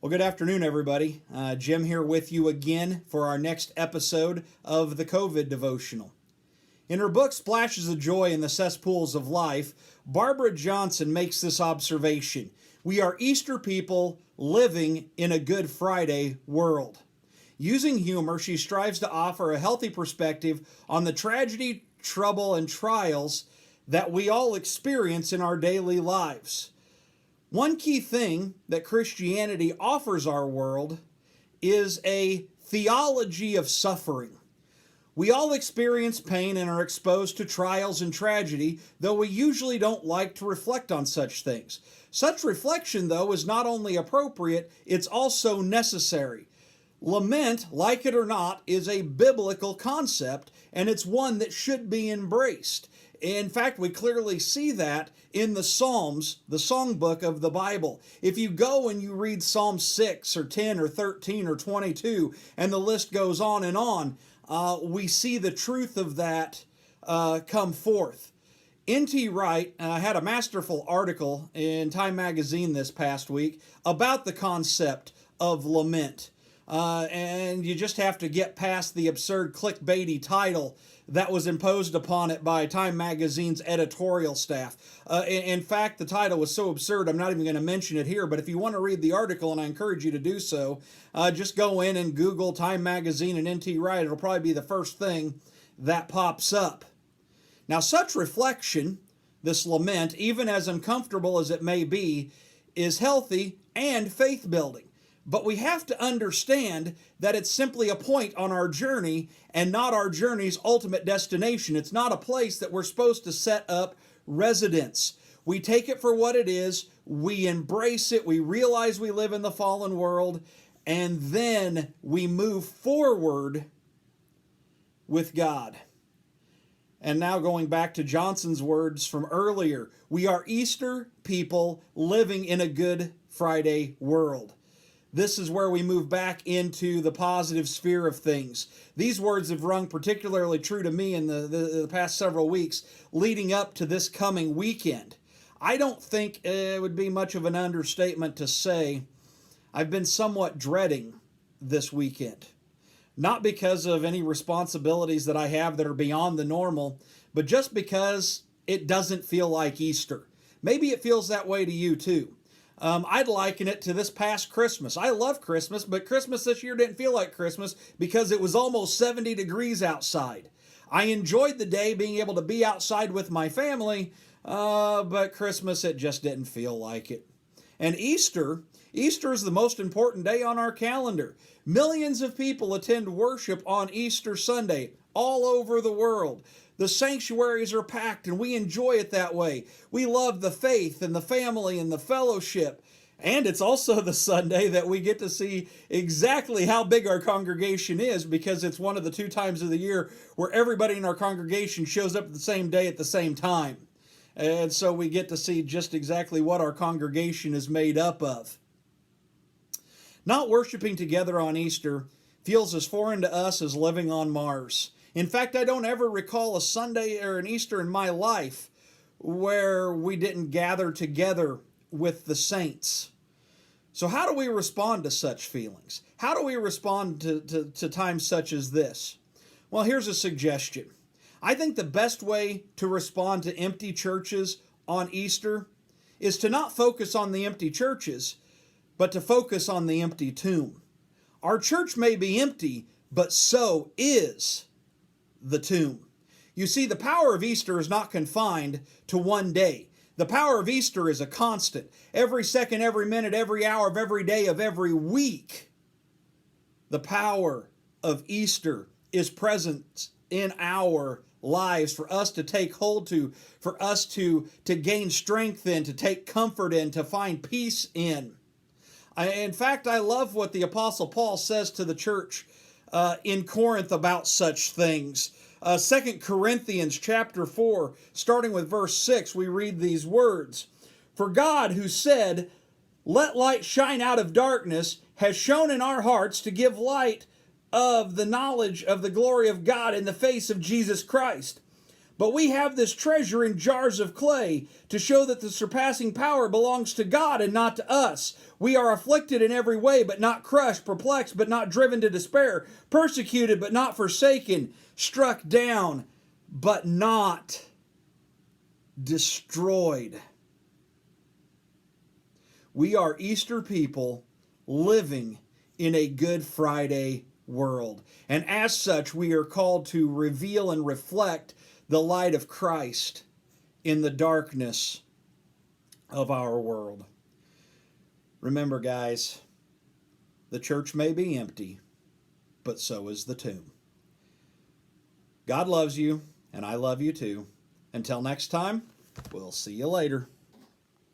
Well, good afternoon, everybody. Jim here with you again for our next episode of the Covideovtional. In her book, Splashes of Joy in the Cesspools of Life, Barbara Johnson makes this observation. We are Easter people living in a Good Friday world. Using humor, she strives to offer a healthy perspective on the tragedy, trouble, and trials that we all experience in our daily lives. One key thing that Christianity offers our world is a theology of suffering. We all experience pain and are exposed to trials and tragedy, though we usually don't like to reflect on such things. Such reflection, though, is not only appropriate, it's also necessary. Lament, like it or not, is a biblical concept, and it's one that should be embraced. In fact, we clearly see that in the Psalms, the songbook of the Bible. If you go and you read Psalm 6 or 10 or 13 or 22, and the list goes on, we see the truth of that come forth. N.T. Wright had a masterful article in Time magazine this past week about the concept of lament. And you just have to get past the absurd clickbaity title that was imposed upon it by Time magazine's editorial staff. In fact, the title was so absurd, I'm not even going to mention it here, but if you want to read the article, and I encourage you to do so, just go in and Google Time magazine and N.T. Wright. It'll probably be the first thing that pops up. Now, such reflection, this lament, even as uncomfortable as it may be, is healthy and faith-building. But we have to understand that it's simply a point on our journey and not our journey's ultimate destination. It's not a place that we're supposed to set up residence. We take it for what it is, we embrace it, we realize we live in the fallen world, and then we move forward with God. And now going back to Johnson's words from earlier, we are Easter people living in a Good Friday world. This is where we move back into the positive sphere of things. These words have rung particularly true to me in the past several weeks leading up to this coming weekend. I don't think it would be much of an understatement to say I've been somewhat dreading this weekend. Not because of any responsibilities that I have that are beyond the normal, but just because it doesn't feel like Easter. Maybe it feels that way to you too. I'd liken it to this past Christmas. I love Christmas, but Christmas this year didn't feel like Christmas because it was almost 70 degrees outside. I enjoyed the day being able to be outside with my family, but Christmas, it just didn't feel like it. And Easter is the most important day on our calendar. Millions of people attend worship on Easter Sunday all over the world. The sanctuaries are packed and we enjoy it that way. We love the faith and the family and the fellowship. And it's also the Sunday that we get to see exactly how big our congregation is because it's one of the 2 times of the year where everybody in our congregation shows up the same day at the same time. And so we get to see just exactly what our congregation is made up of. Not worshiping together on Easter feels as foreign to us as living on Mars. In fact, I don't ever recall a Sunday or an Easter in my life where we didn't gather together with the saints. So how do we respond to such feelings? How do we respond to times such as this? Well, here's a suggestion. I think the best way to respond to empty churches on Easter is to not focus on the empty churches, but to focus on the empty tomb. Our church may be empty, but so is the tomb. You see, the power of Easter is not confined to one day. The power of Easter is a constant. Every second, every minute, every hour of every day of every week, the power of Easter is present in our lives for us to take hold to, for us to gain strength in, to take comfort in, to find peace in. In fact, I love what the Apostle Paul says to the church in Corinth about such things. 2 Corinthians chapter 4, starting with verse 6, we read these words. For God, who said, "Let light shine out of darkness," has shone in our hearts to give light of the knowledge of the glory of God in the face of Jesus Christ. But we have this treasure in jars of clay to show that the surpassing power belongs to God and not to us. We are afflicted in every way, but not crushed, perplexed, but not driven to despair, persecuted, but not forsaken, struck down, but not destroyed. We are Easter people living in a Good Friday world. And as such, we are called to reveal and reflect the light of Christ in the darkness of our world. Remember, guys, the church may be empty, but so is the tomb. God loves you, and I love you too. Until next time, we'll see you later.